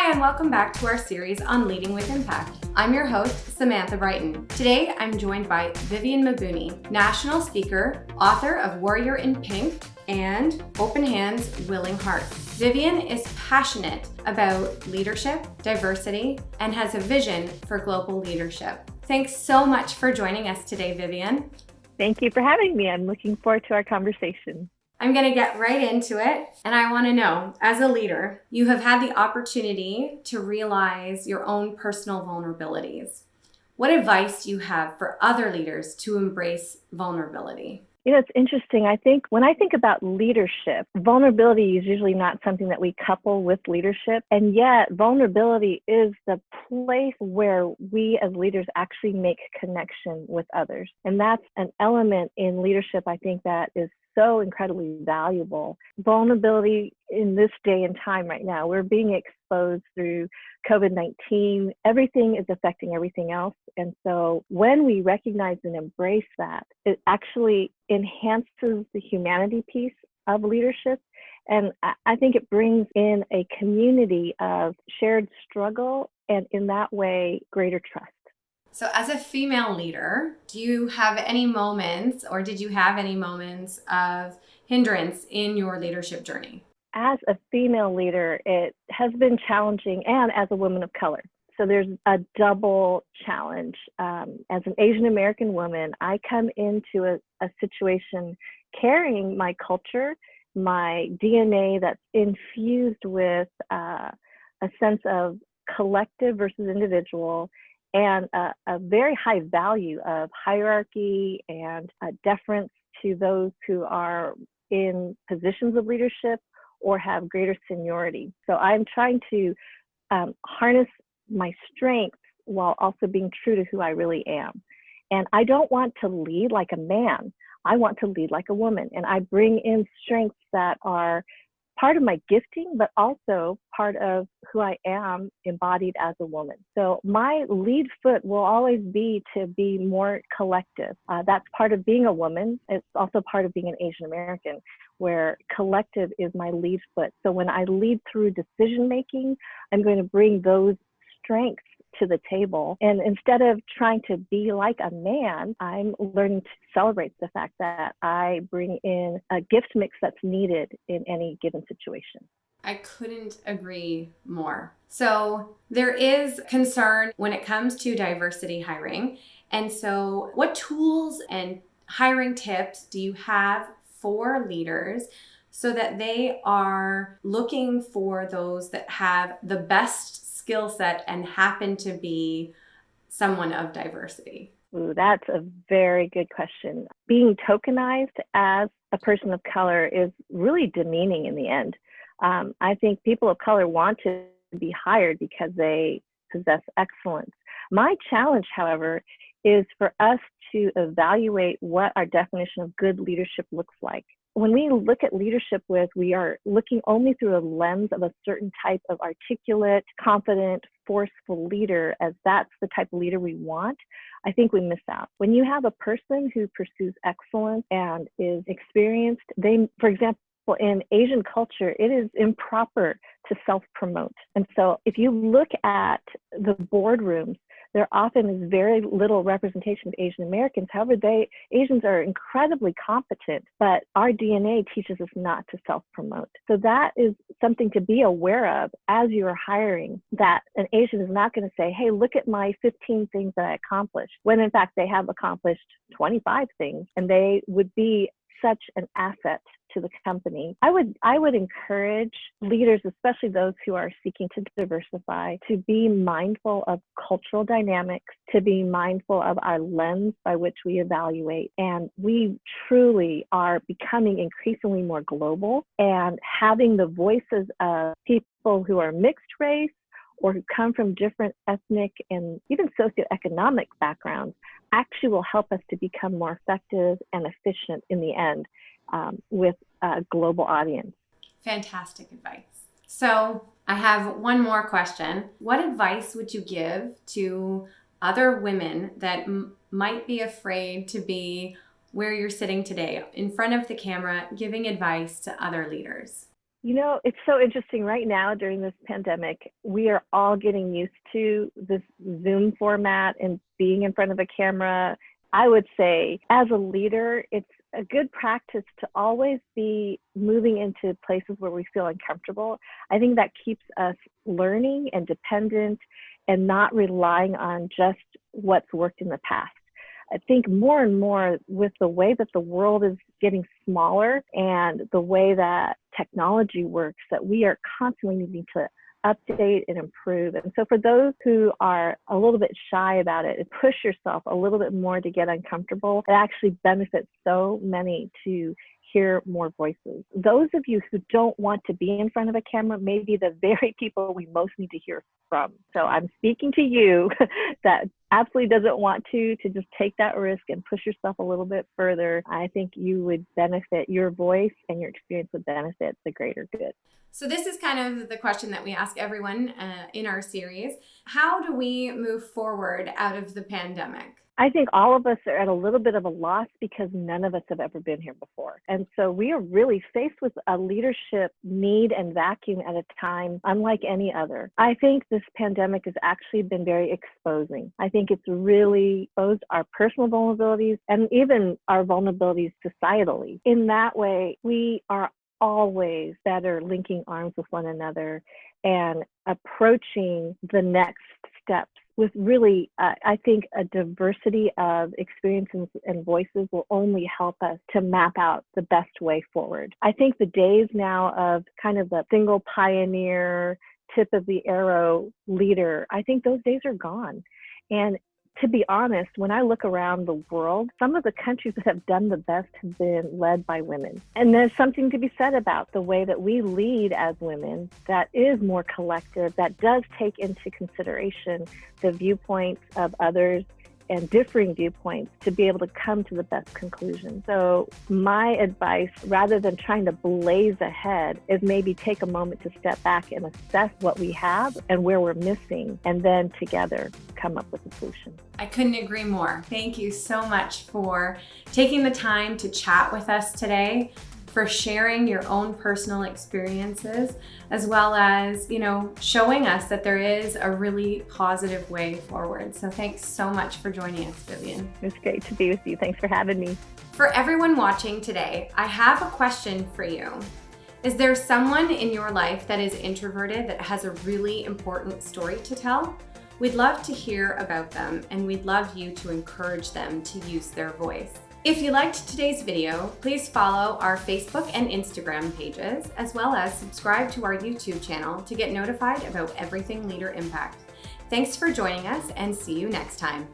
Hi, and welcome back to our series on Leading with Impact. I'm your host, Samantha Brighton. Today, I'm joined by Vivian Mabuni, national speaker, author of Warrior in Pink, and Open Hands, Willing Heart. Vivian is passionate about leadership, diversity, and has a vision for global leadership. Thanks so much for joining us today, Vivian. Thank you for having me. I'm looking forward to our conversation. I'm going to get right into it. And I want to know, as a leader, you have had the opportunity to realize your own personal vulnerabilities. What advice do you have for other leaders to embrace vulnerability? You know, it's interesting. I think when I think about leadership, vulnerability is usually not something that we couple with leadership. And yet vulnerability is the place where we as leaders actually make connection with others. And that's an element in leadership, I think, that is so incredibly valuable. Vulnerability in this day and time right now, we're being exposed through COVID-19. Everything is affecting everything else. And so when we recognize and embrace that, it actually enhances the humanity piece of leadership. And I think it brings in a community of shared struggle and in that way, greater trust. So as a female leader, do you have any moments or did you have any moments of hindrance in your leadership journey? As a female leader, it has been challenging, and as a woman of color. So there's a double challenge. As an Asian American woman, I come into a situation carrying my culture, my DNA that's infused with a sense of collective versus individual, and a very high value of hierarchy and deference to those who are in positions of leadership or have greater seniority. So I'm trying to harness my strengths while also being true to who I really am. And I don't want to lead like a man. I want to lead like a woman. And I bring in strengths that are part of my gifting, but also part of who I am embodied as a woman. So my lead foot will always be to be more collective. That's part of being a woman. It's also part of being an Asian American, where collective is my lead foot. So when I lead through decision making, I'm going to bring those strengths to the table. And instead of trying to be like a man, I'm learning to celebrate the fact that I bring in a gift mix that's needed in any given situation. I couldn't agree more. So there is concern when it comes to diversity hiring. And so what tools and hiring tips do you have for leaders so that they are looking for those that have the best skill set and happen to be someone of diversity? Ooh, that's a very good question. Being tokenized as a person of color is really demeaning in the end. I think people of color want to be hired because they possess excellence. My challenge, however, is for us to evaluate what our definition of good leadership looks like. When we look at leadership we are looking only through a lens of a certain type of articulate, confident, forceful leader, as that's the type of leader we want, I think we miss out. When you have a person who pursues excellence and is experienced, for example, in Asian culture, it is improper to self-promote. And so if you look at the boardrooms, there often is very little representation of Asian Americans. However, Asians are incredibly competent, but our DNA teaches us not to self-promote. So that is something to be aware of as you're hiring, that an Asian is not going to say, hey, look at my 15 things that I accomplished, when in fact they have accomplished 25 things, and they would be such an asset to the company. I would encourage leaders, especially those who are seeking to diversify, to be mindful of cultural dynamics, to be mindful of our lens by which we evaluate. And we truly are becoming increasingly more global, and having the voices of people who are mixed race or who come from different ethnic and even socioeconomic backgrounds actually will help us to become more effective and efficient in the end with a global audience. Fantastic advice. So I have one more question. What advice would you give to other women that might be afraid to be where you're sitting today, in front of the camera, giving advice to other leaders? You know, it's so interesting right now during this pandemic. We are all getting used to this Zoom format and being in front of a camera. I would say, as a leader, it's a good practice to always be moving into places where we feel uncomfortable. I think that keeps us learning and dependent and not relying on just what's worked in the past. I think more and more with the way that the world is getting smaller and the way that technology works, that we are constantly needing to update and improve. And so for those who are a little bit shy about it, push yourself a little bit more to get uncomfortable. It actually benefits so many to hear more voices. Those of you who don't want to be in front of a camera may be the very people we most need to hear from. So I'm speaking to you that absolutely doesn't want to just take that risk and push yourself a little bit further. I think you would benefit, your voice and your experience would benefit the greater good. So this is kind of the question that we ask everyone in our series. How do we move forward out of the pandemic? I think all of us are at a little bit of a loss because none of us have ever been here before. And so we are really faced with a leadership need and vacuum at a time unlike any other. I think this pandemic has actually been very exposing. I think it's really exposed our personal vulnerabilities and even our vulnerabilities societally. In that way, we are always better linking arms with one another and approaching the next steps with really, I think a diversity of experiences and voices will only help us to map out the best way forward. I think the days now of kind of the single pioneer, tip of the arrow leader, I think those days are gone. And to be honest, when I look around the world, some of the countries that have done the best have been led by women. And there's something to be said about the way that we lead as women that is more collective, that does take into consideration the viewpoints of others and differing viewpoints to be able to come to the best conclusion. So my advice, rather than trying to blaze ahead, is maybe take a moment to step back and assess what we have and where we're missing, and then together come up with a solution. I couldn't agree more. Thank you so much for taking the time to chat with us today, for sharing your own personal experiences, as well as, showing us that there is a really positive way forward. So thanks so much for joining us, Vivian. It's great to be with you. Thanks for having me. For everyone watching today, I have a question for you. Is there someone in your life that is introverted that has a really important story to tell? We'd love to hear about them, and we'd love you to encourage them to use their voice. If you liked today's video, please follow our Facebook and Instagram pages, as well as subscribe to our YouTube channel to get notified about everything Leader Impact. Thanks for joining us, and see you next time.